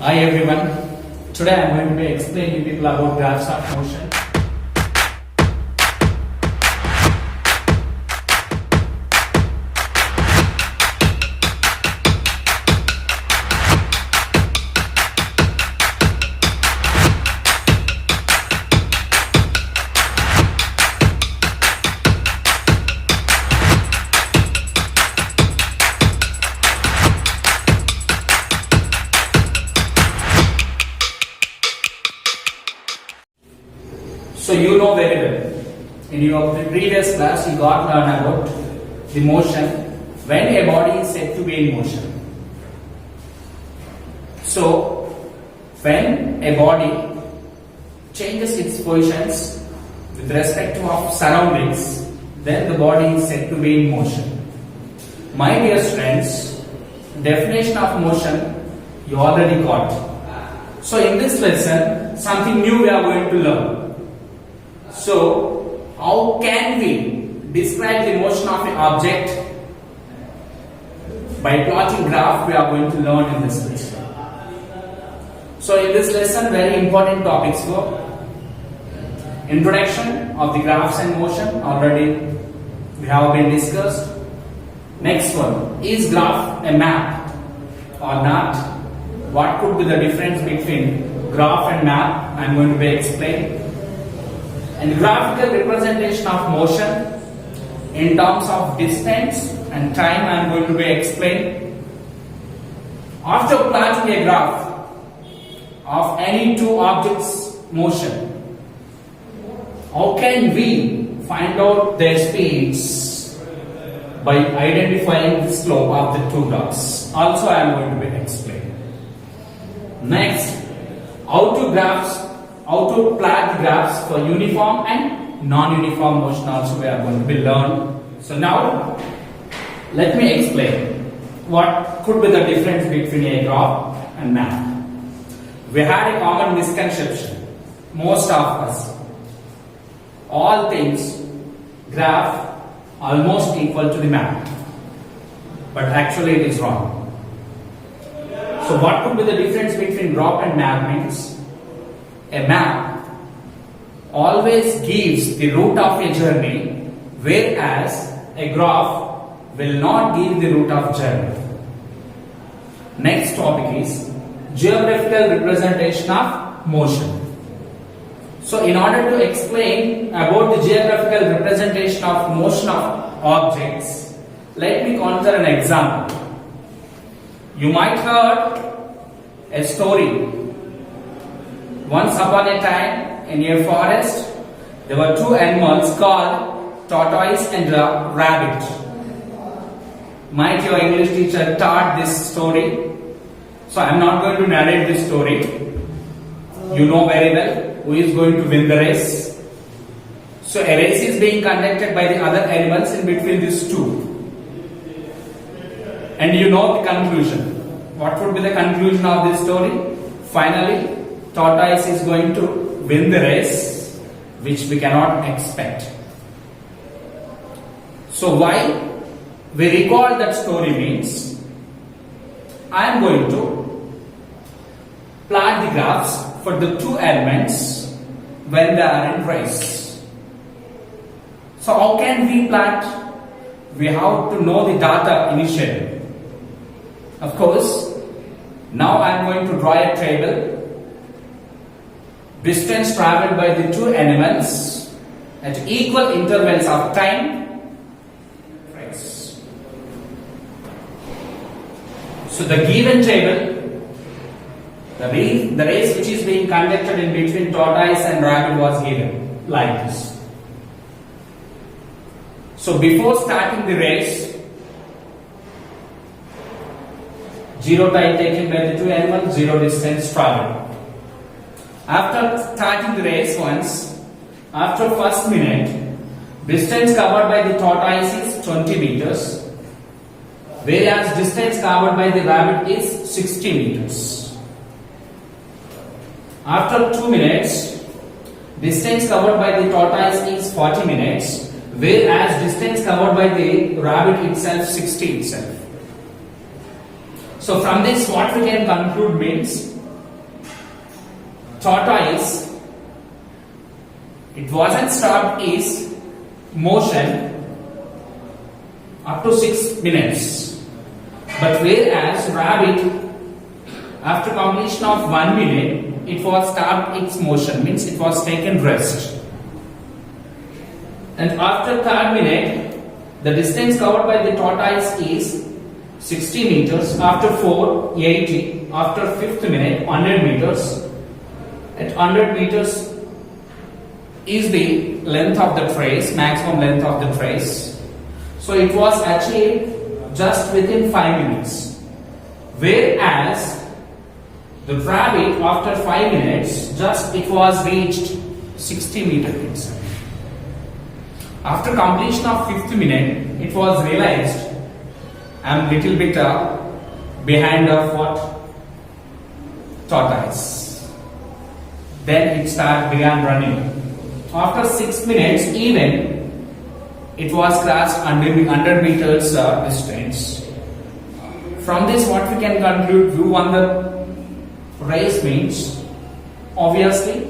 Hi everyone. Today I am going to be explaining you people about graphs of motion. So you know very well, in your previous class you got learn about the motion when a body is said to be in motion. So when a body changes its positions with respect to of surroundings, then the body is said to be in motion. My dear students, definition of motion you already got. So in this lesson, something new we are going to learn. So, how can we describe the motion of an object? By plotting graph, we are going to learn in this lesson. So, in this lesson, very important topics were introduction of the graphs and motion. Already we have been discussed. Next one, is graph a map or not? What could be the difference between graph and map? I am going to be explaining. And graphical representation of motion in terms of distance and time I am going to be explaining. After plotting a graph of any two objects' motion, how can we find out their speeds? By identifying the slope of the two graphs. Also I am going to be explaining. Next, how to plot the graphs for uniform and non-uniform motion also we are going to be learned. So now let me explain what could be the difference between a graph and map. We had a common misconception, most of us. All things graph almost equal to the map, but actually it is wrong. So what could be the difference between graph and map means? A map always gives the route of a journey, whereas a graph will not give the route of journey. Next topic is geographical representation of motion. So in order to explain about the geographical representation of motion of objects, let me consider an example. You might heard a story. Once upon a time, in a forest, there were two animals called tortoise and rabbit. Might your English teacher taught this story? So I am not going to narrate this story. You know very well who is going to win the race. So a race is being conducted by the other animals in between these two. And you know the conclusion. What would be the conclusion of this story? Finally, tortoise is going to win the race, which we cannot expect. So why we recall that story means, I am going to plot the graphs for the two elements when they are in race. So how can we plot? We have to know the data initially. Of course, now I am going to draw a table. Distance traveled by the two animals at equal intervals of time. Race. So the given table, the race which is being conducted in between tortoise and rabbit was given like this. So before starting the race, 0 time taken by the two animals, 0 distance traveled. After starting the race once, after first minute, distance covered by the tortoise is 20 meters, whereas distance covered by the rabbit is 60 meters. After 2 minutes, distance covered by the tortoise is 40 minutes, whereas distance covered by the rabbit itself 60 itself. So from this what we can conclude means tortoise, it wasn't stopped its motion up to 6 minutes. But whereas rabbit, after completion of 1 minute, it was stopped its motion, means it was taken rest. And after 3rd minute, the distance covered by the tortoise is 60 meters. After 4, 80. After 5th minute, 100 meters. At 100 meters is the length of the trace, maximum length of the trace. So it was achieved just within 5 minutes. Whereas the rabbit, after 5 minutes, just it was reached 60 meters itself. After completion of 5th minute, it was realized I am little bit behind of what? Tortoise. Then it began running. After 6 minutes, even it was crossed 100 meters distance. From this, what we can conclude, you won the race means obviously.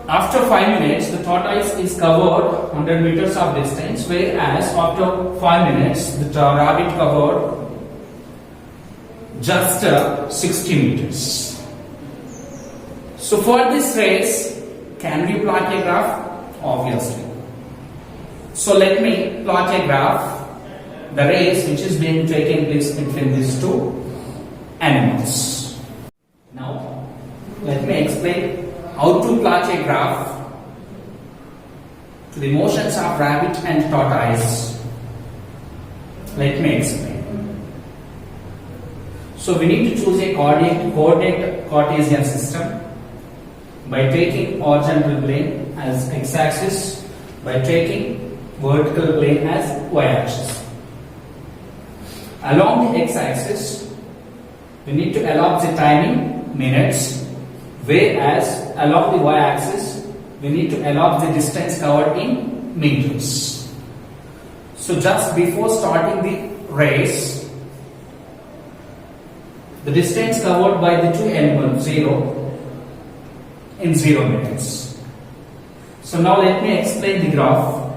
After 5 minutes, the tortoise is covered 100 meters of distance, whereas after 5 minutes, the rabbit covered just 60 meters. So for this race, can we plot a graph? Obviously. So let me plot a graph, the race which is being taken place between these two animals. Now, let me explain how to plot a graph to the motions of rabbit and tortoise. Let me explain. So we need to choose a coordinate Cartesian system by taking horizontal plane as x-axis, by taking vertical plane as y-axis. Along the x-axis, we need to allot the timing minutes, whereas along the y-axis, we need to allot the distance covered in meters. So just before starting the race, the distance covered by the two animals 0 in 0 minutes. So now let me explain the graph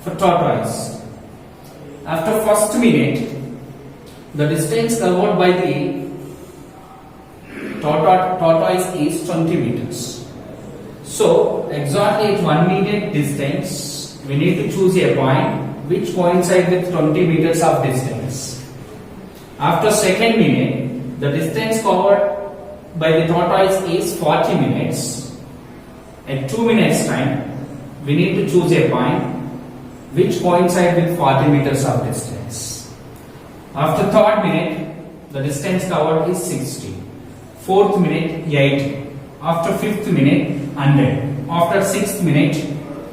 for tortoise. After 1st minute, the distance covered by the tortoise is 20 meters. So exactly at 1 minute distance, we need to choose a point which coincides with 20 meters of distance. After 2nd minute, the distance covered by the tortoise is 40 minutes. At 2 minutes time, we need to choose a point which coincides with 40 meters of distance. After 3rd minute, the distance covered is 60. 4th minute, 80. After 5th minute, 100. After 6th minute,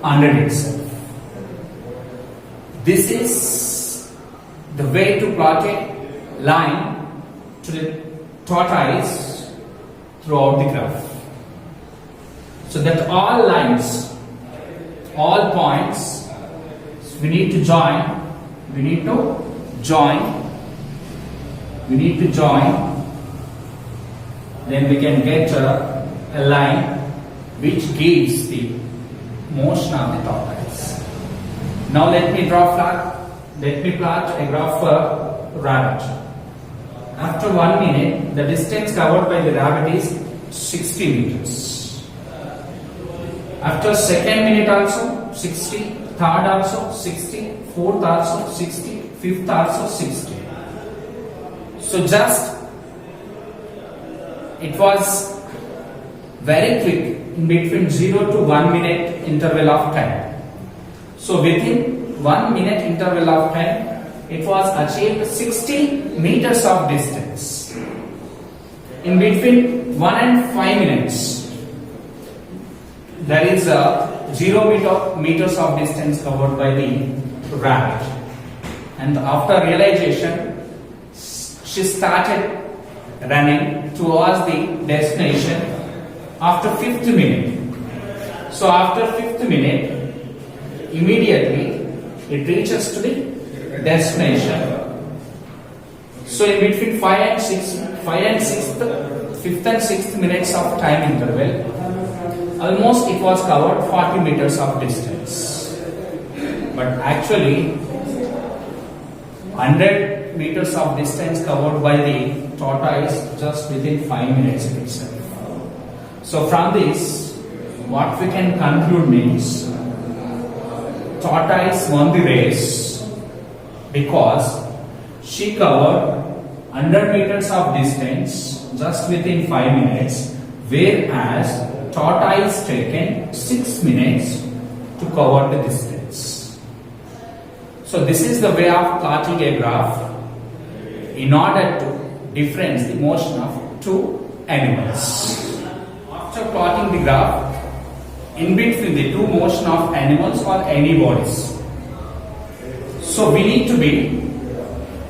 100 itself. This is the way to plot a line to the tortoise throughout the graph. So that all lines, all points, we need to join, then we can get a line which gives the motion of the tortoise. Now let me plot a graph for rabbit. After 1 minute, the distance covered by the rabbit is 60 meters. After 2nd minute also 60, 3rd also 60, 4th also 60, 5th also 60. So just it was very quick in between 0 to 1 minute interval of time. So within 1 minute interval of time, it was achieved 60 meters of distance. In between 1 and 5 minutes, there is a 0 meters of distance covered by the rabbit. And after realization, she started running towards the destination after 5th minute. So after 5th minute, immediately it reaches to the destination. So in between 5 and 6th fifth and sixth minutes of time interval, almost it was covered 40 meters of distance. But actually, 100 meters of distance covered by the tortoise just within 5 minutes itself. So from this, what we can conclude means tortoise won the race because she covered 100 meters of distance just within 5 minutes, whereas tortoise taken 6 minutes to cover the distance. So this is the way of plotting a graph in order to difference the motion of two animals. After plotting the graph, in between the two motion of animals or any bodies. So we need to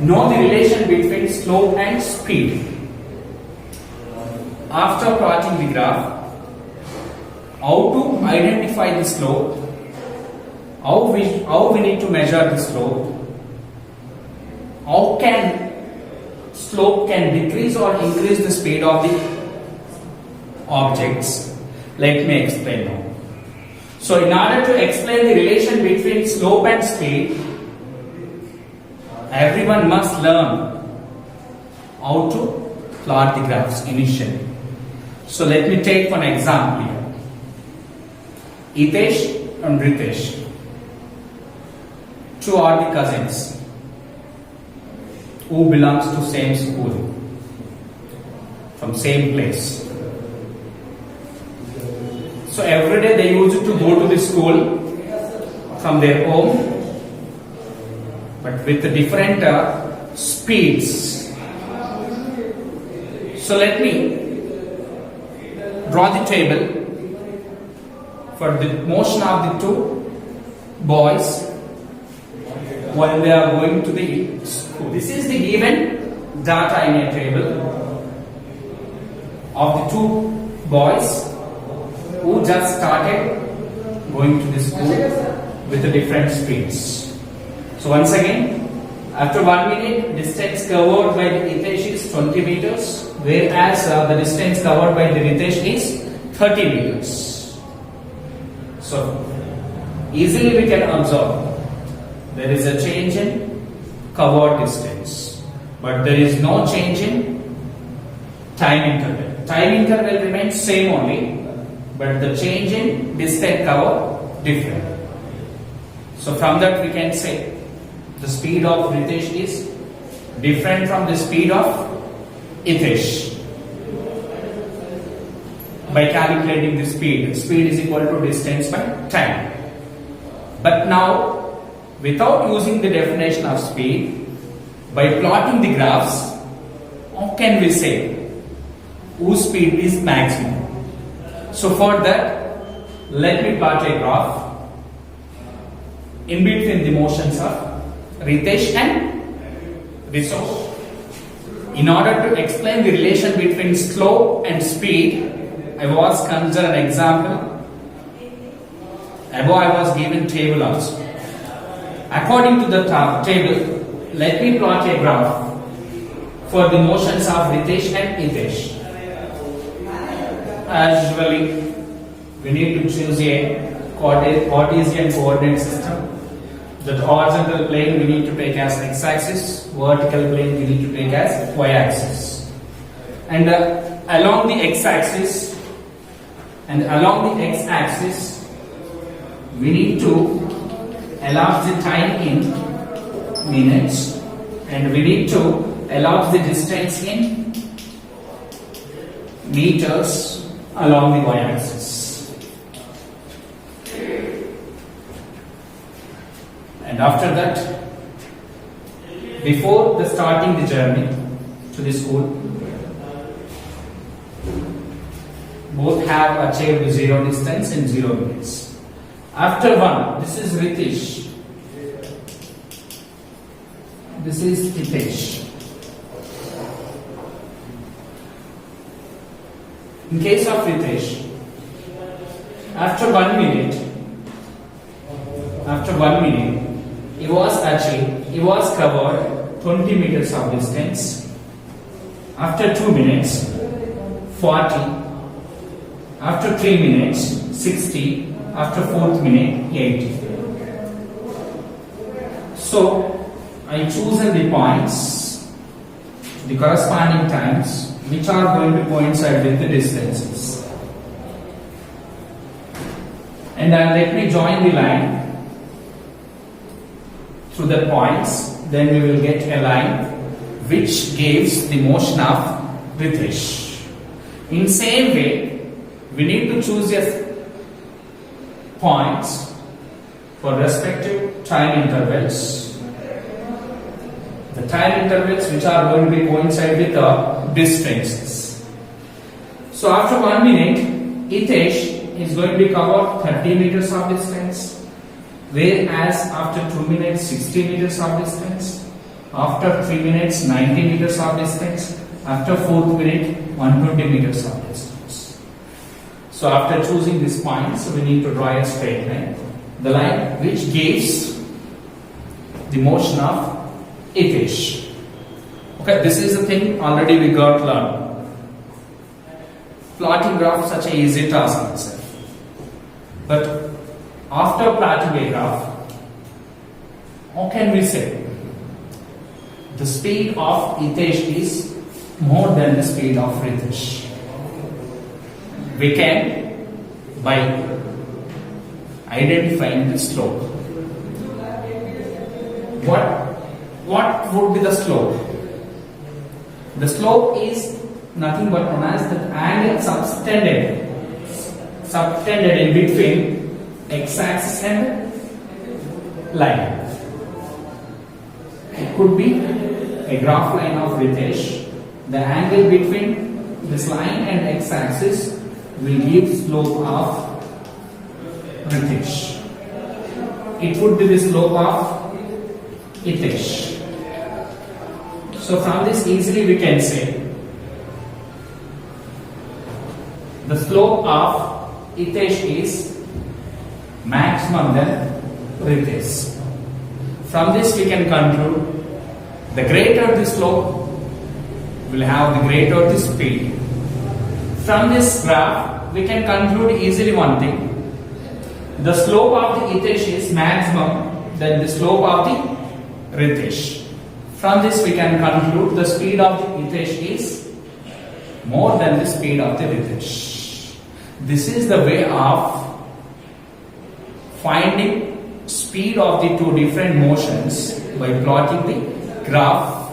know the relation between slope and speed. After plotting the graph, how to identify the slope, how we need to measure the slope, how can slope can decrease or increase the speed of the objects. Let me explain now. So in order to explain the relation between slope and speed, everyone must learn how to plot the graphs initially. So let me take one example here. Hitesh and Ritesh, two are the cousins who belongs to same school, from same place. So every day they used to go to the school from their home, but with different speeds. So let me draw the table for the motion of the two boys while they are going to the school. This is the given data in a table of the two boys who just started going to the school with the different speeds. So once again, after 1 minute, distance covered by the Hitesh is 20 meters, whereas the distance covered by the Ritesh is 30 meters. So easily we can observe there is a change in covered distance, but there is no change in time interval. Time interval remains same only, but the change in distance cover different. So from that we can say the speed of Ritesh is different from the speed of Hitesh. By calculating the speed is equal to distance by time. But now, without using the definition of speed, by plotting the graphs, how can we say whose speed is maximum? So for that, let me plot a graph in between the motions of Ritesh and Ritesh. In order to explain the relation between slope and speed, I was consider an example. Above I was given table also. According to the table, let me plot a graph for the motions of Ritesh and Hitesh. As usually, we need to choose a Cartesian coordinate system. The horizontal plane we need to take as x-axis, vertical plane we need to take as y-axis. And along the x-axis we need to allot the time in minutes, and we need to allot the distance in meters along the y-axis. And after that, before the starting the journey to the school, both have achieved 0 distance in 0 minutes. After one, this is Ritesh, this is Hitesh. In case of Ritesh, after 1 minute, he was covered 20 meters of distance. After 2 minutes, 40, after 3 minutes 60, after 4th minute 80. So I chosen the points, the corresponding times which are going to coincide with the distances. And then let me join the line through the points, then we will get a line which gives the motion of Ritesh. In same way, we need to choose a points for respective time intervals. The time intervals which are going to be coincide with the distances. So after 1 minute, Hitesh is going to be covered 30 meters of distance, whereas after 2 minutes 60 meters of distance, after 3 minutes 90 meters of distance, after 4th minute 120 meters of distance. So after choosing these points, we need to draw a straight line, the line which gives the motion of Hitesh. Okay, this is the thing already we got learned. Plotting graph such a easy task itself. But after plotting a graph, how can we say the speed of Hitesh is more than the speed of Ritesh? We can by identifying the slope. What would be the slope? The slope is nothing but known as the angle subtended in between x-axis and line. It could be a graph line of Ritesh. The angle between this line and x-axis will give slope of Ritesh. It would be the slope of Hitesh. So from this easily we can say the slope of Hitesh is maximum than Ritesh. From this we can conclude the greater the slope will have the greater the speed. From this graph we can conclude easily one thing. The slope of the Hitesh is maximum than the slope of the Ritesh. From this we can conclude the speed of the Hitesh is more than the speed of the Ritesh. This is the way of finding speed of the two different motions by plotting the graph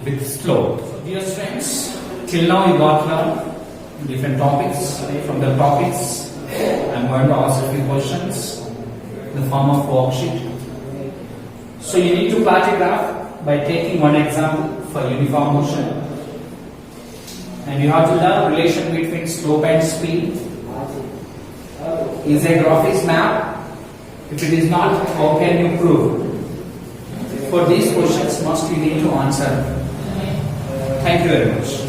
with slope. Dear friends, till now you got learned different topics. From the topics I am going to ask a few questions in the form of worksheet. So you need to plot a graph by taking one example for uniform motion, and you have to learn relation between slope and speed. Is a graph is map? If it is not, how can you prove? For these questions must you need to answer. Thank you very much.